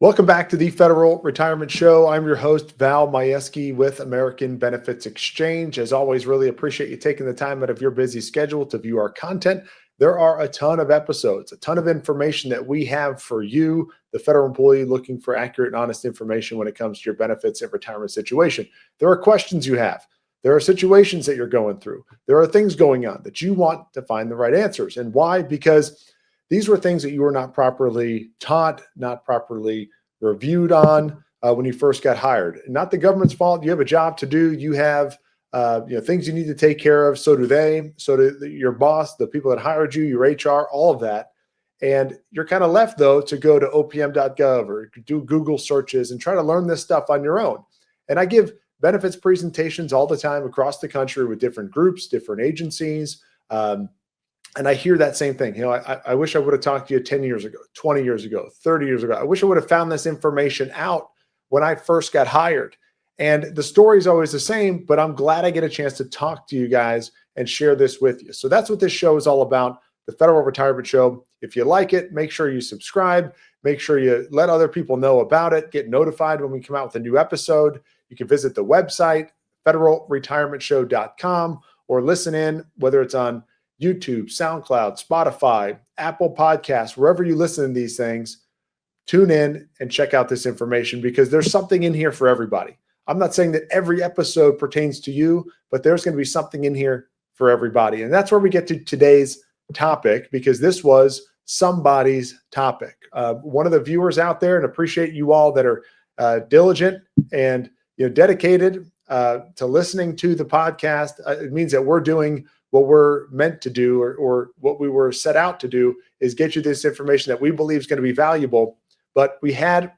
Welcome back to the Federal Retirement Show. I'm your host, Val Majewski with American Benefits Exchange. As always, really appreciate you taking the time out of your busy schedule to view our content. There are a ton of episodes, a ton of information that we have for you, the federal employee looking for accurate and honest information when it comes to your benefits and retirement situation. There are questions you have. There are situations that you're going through. There are things going on that you want to find the right answers. And why? Because these were things that you were not properly taught, not properly reviewed on when you first got hired. Not the government's fault. You have a job to do. You have things you need to take care of. So do they. So do your boss, the people that hired you, your HR, all of that. And you're kind of left, though, to go to opm.gov or do Google searches and try to learn this stuff on your own. And I give benefits presentations all the time across the country with different groups, different agencies. And I hear that same thing. I wish I would have talked to you 10 years ago, 20 years ago, 30 years ago. I wish I would have found this information out when I first got hired. And the story is always the same, but I'm glad I get a chance to talk to you guys and share this with you. So that's what this show is all about, the Federal Retirement Show. If you like it, make sure you subscribe. Make sure you let other people know about it. Get notified when we come out with a new episode. You can visit the website, federalretirementshow.com, or listen in, whether it's on YouTube, SoundCloud, Spotify, Apple Podcasts, wherever you listen to these things, tune in and check out this information because there's something in here for everybody. I'm not saying that every episode pertains to you, but there's going to be something in here for everybody. And that's where we get to today's topic because this was somebody's topic. One of the viewers out there, and appreciate you all that are diligent and dedicated to listening to the podcast. It means that we're doing what we're meant to do or what we were set out to do is get you this information that we believe is going to be valuable. But we had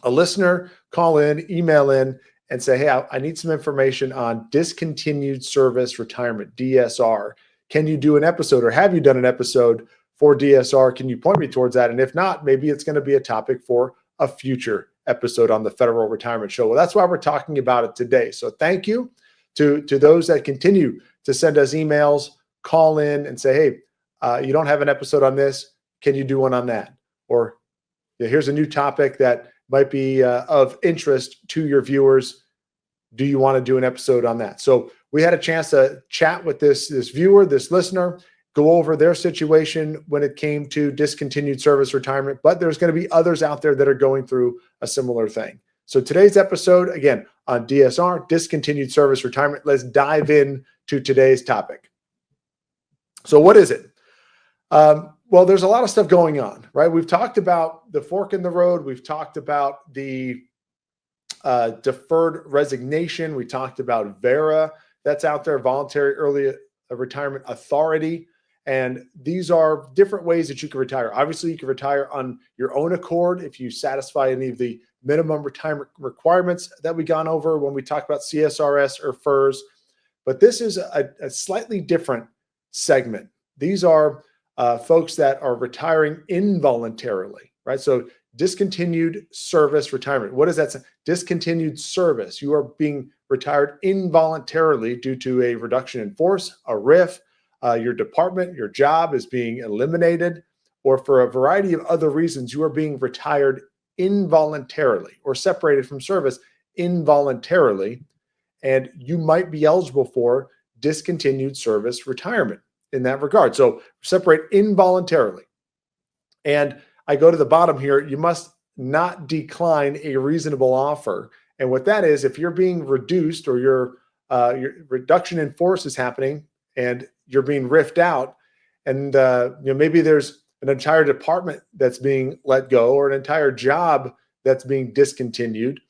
a listener call in, email in, and say, hey, I need some information on discontinued service retirement, DSR. Can you do an episode or have you done an episode for DSR? Can you point me towards that? And if not, maybe it's going to be a topic for a future episode on the Federal Retirement Show. Well, that's why we're talking about it today. So thank you to those that continue to send us emails, call in and say, hey, you don't have an episode on this. Can you do one on that? Or here's a new topic that might be of interest to your viewers. Do you want to do an episode on that? So we had a chance to chat with this viewer, this listener, go over their situation when it came to discontinued service retirement, but there's going to be others out there that are going through a similar thing. So today's episode, again, on DSR, discontinued service retirement. Let's dive in to today's topic. So what is it? Well, there's a lot of stuff going on, right? We've talked about the fork in the road. We've talked about the deferred resignation. We talked about VERA that's out there, Voluntary Early Retirement Authority. And these are different ways that you can retire. Obviously, you can retire on your own accord if you satisfy any of the minimum retirement requirements that we gone over when we talk about CSRS or FERS. But this is a slightly different segment. These are folks that are retiring involuntarily, right? So discontinued service retirement. What is that? Discontinued service. You are being retired involuntarily due to a reduction in force, a RIF, your department, your job is being eliminated, or for a variety of other reasons, you are being retired involuntarily or separated from service involuntarily, and you might be eligible for discontinued service retirement in that regard. So separate involuntarily. And I go to the bottom here, you must not decline a reasonable offer. And what that is, if you're being reduced or your reduction in force is happening and you're being riffed out, and maybe there's an entire department that's being let go or an entire job that's being discontinued,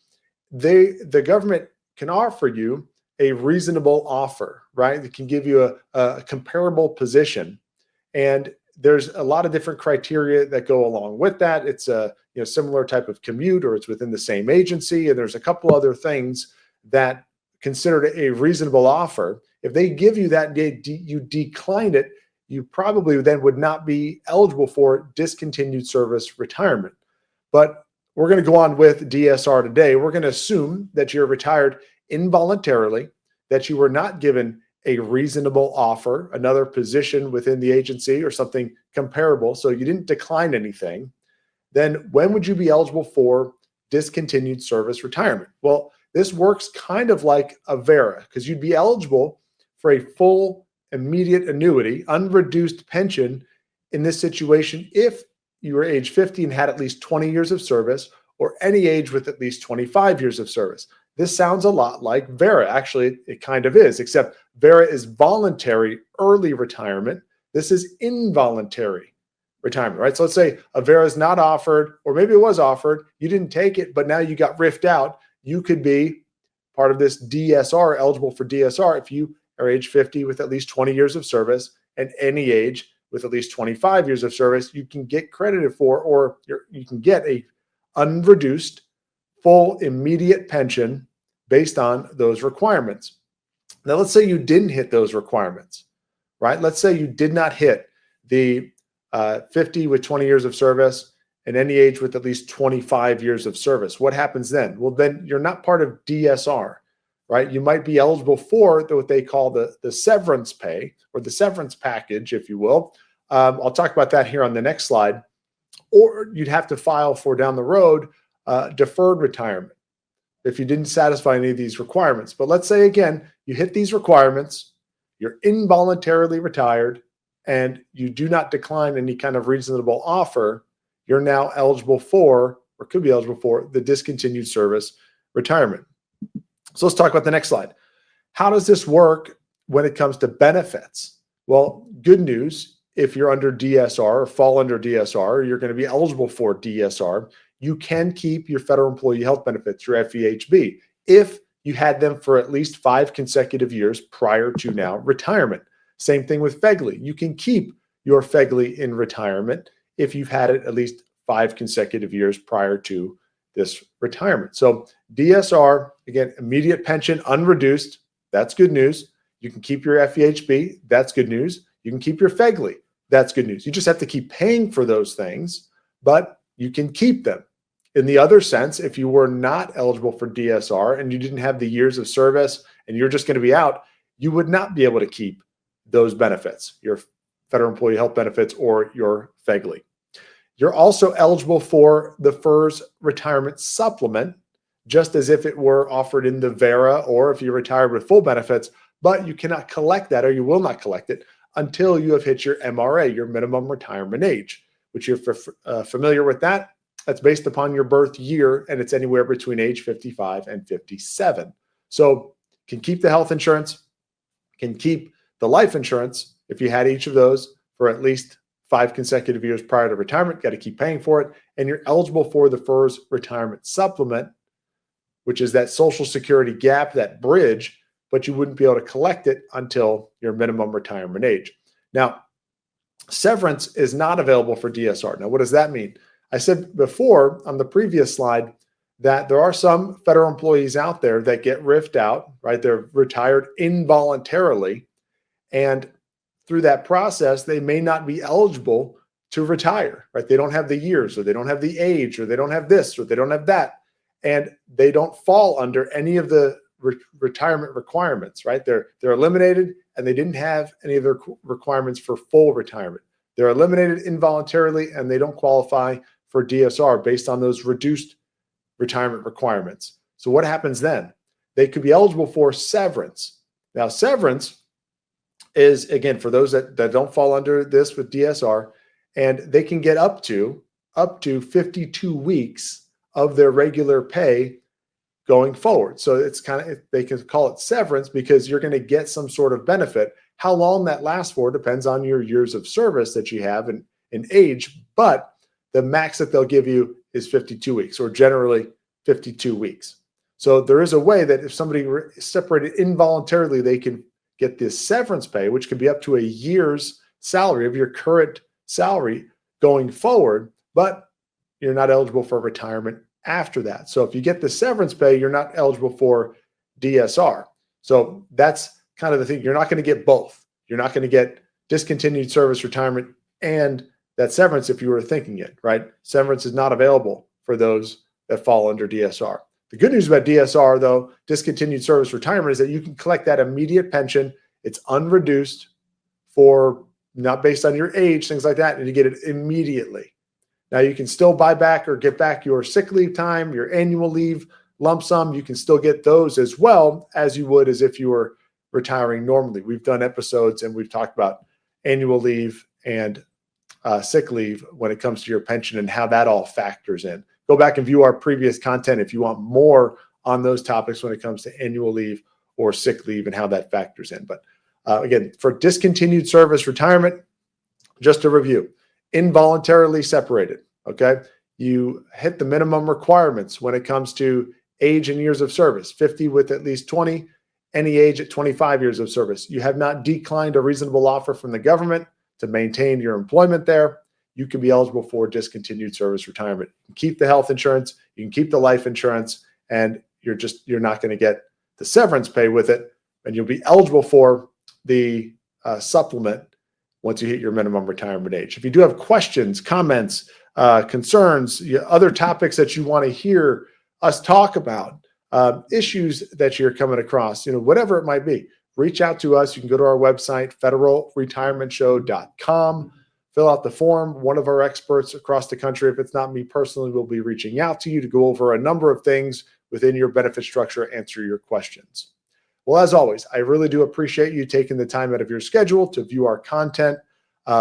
the government can offer you a reasonable offer, right? It can give you a comparable position. And there's a lot of different criteria that go along with that. It's a similar type of commute, or it's within the same agency. And there's a couple other things that considered a reasonable offer. If they give you that, you decline it, you probably then would not be eligible for discontinued service retirement. But we're going to go on with DSR today. We're going to assume that you're retired involuntarily, that you were not given a reasonable offer, another position within the agency or something comparable. So you didn't decline anything. then when would you be eligible for discontinued service retirement? Well, this works kind of like a VERA because you'd be eligible for a full immediate annuity, unreduced pension in this situation if you were age 50 and had at least 20 years of service, or any age with at least 25 years of service. This sounds a lot like VERA. Actually, it kind of is, except VERA is voluntary early retirement. This is involuntary retirement, right? So let's say a VERA is not offered, or maybe it was offered, you didn't take it, but now you got riffed out. You could be part of this DSR, eligible for DSR, if you are age 50 with at least 20 years of service, and any age with at least 25 years of service, you can get credited for, or you can get a unreduced full immediate pension based on those requirements. Now, let's say you didn't hit those requirements, right? Let's say you did not hit the 50 with 20 years of service and any age with at least 25 years of service. What happens then? Well, then you're not part of DSR, right? You might be eligible for what they call the severance pay, or the severance package, if you will. I'll talk about that here on the next slide. Or you'd have to file for down the road deferred retirement if you didn't satisfy any of these requirements. But let's say, again, you hit these requirements, you're involuntarily retired, and you do not decline any kind of reasonable offer, you're now eligible for, or could be eligible for, the discontinued service retirement. So let's talk about the next slide. How does this work when it comes to benefits? Well, good news, if you're under DSR or fall under DSR, you're going to be eligible for DSR. You can keep your federal employee health benefits, your FEHB, if you had them for at least 5 consecutive years prior to now retirement. Same thing with FEGLI. You can keep your FEGLI in retirement if you've had it at least 5 consecutive years prior to this retirement. So DSR, again, immediate pension, unreduced. That's good news. You can keep your FEHB. That's good news. You can keep your FEGLI. That's good news. You just have to keep paying for those things, but you can keep them. In the other sense, if you were not eligible for DSR and you didn't have the years of service and you're just going to be out, you would not be able to keep those benefits, your federal employee health benefits or your FEGLI. You're also eligible for the FERS retirement supplement, just as if it were offered in the VERA or if you retired with full benefits, but you cannot collect that, or you will not collect it until you have hit your MRA, your minimum retirement age, which you're familiar with that. That's based upon your birth year, and it's anywhere between age 55 and 57. So can keep the health insurance, can keep the life insurance if you had each of those for at least 5 consecutive years prior to retirement. Got to keep paying for it. And you're eligible for the FERS retirement supplement, which is that Social Security gap, that bridge, but you wouldn't be able to collect it until your minimum retirement age. Now, severance is not available for DSR. Now, what does that mean? I said before on the previous slide that there are some federal employees out there that get riffed out, right? They're retired involuntarily, and through that process, they may not be eligible to retire, right? They don't have the years, or they don't have the age, or they don't have this, or they don't have that, and they don't fall under any of the retirement requirements, right? They're eliminated, and they didn't have any of the requirements for full retirement. They're eliminated involuntarily, and they don't qualify for DSR based on those reduced retirement requirements. So what happens then? They could be eligible for severance. Now, severance is, again, for those that don't fall under this with DSR, and they can get up to 52 weeks of their regular pay going forward. So it's they can call it severance because you're going to get some sort of benefit. How long that lasts for depends on your years of service that you have and age, but the max that they'll give you is 52 weeks, or generally 52 weeks. So there is a way that if somebody separated involuntarily, they can get this severance pay, which could be up to a year's salary of your current salary going forward, but you're not eligible for retirement after that. So if you get the severance pay, you're not eligible for DSR. So that's kind of the thing. You're not going to get both. You're not going to get discontinued service retirement and that severance if you were thinking it, right? Severance is not available for those that fall under DSR. The good news about DSR, though, discontinued service retirement, is that you can collect that immediate pension. It's unreduced, for not based on your age, things like that, and you get it immediately. Now, you can still buy back or get back your sick leave time, your annual leave lump sum. You can still get those as well as you would as if you were retiring normally. We've done episodes and we've talked about annual leave and sick leave when it comes to your pension and how that all factors in. Go back and view our previous content if you want more on those topics when it comes to annual leave or sick leave and how that factors in. But again, for discontinued service retirement, just to review, involuntarily separated, okay? You hit the minimum requirements when it comes to age and years of service, 50 with at least 20, any age at 25 years of service. You have not declined a reasonable offer from the government to maintain your employment there. You can be eligible for discontinued service retirement. You can keep the health insurance, you can keep the life insurance, and you're not going to get the severance pay with it, and you'll be eligible for the supplement once you hit your minimum retirement age. If you do have questions, comments, concerns, other topics that you want to hear us talk about, issues that you're coming across, whatever it might be, reach out to us. You can go to our website, federalretirementshow.com, fill out the form. One of our experts across the country, if it's not me personally, will be reaching out to you to go over a number of things within your benefit structure, answer your questions. Well, as always, I really do appreciate you taking the time out of your schedule to view our content.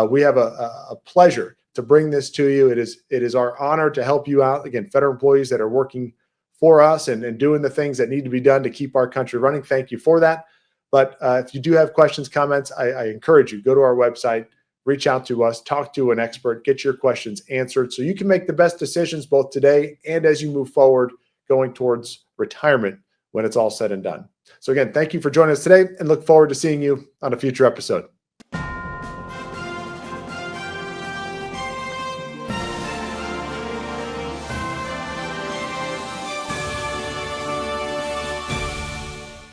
We have a pleasure to bring this to you. It is our honor to help you out. Again, federal employees that are working for us and doing the things that need to be done to keep our country running. Thank you for that. But if you do have questions, comments, I encourage you, go to our website, reach out to us, talk to an expert, get your questions answered so you can make the best decisions both today and as you move forward going towards retirement when it's all said and done. So again, thank you for joining us today and look forward to seeing you on a future episode.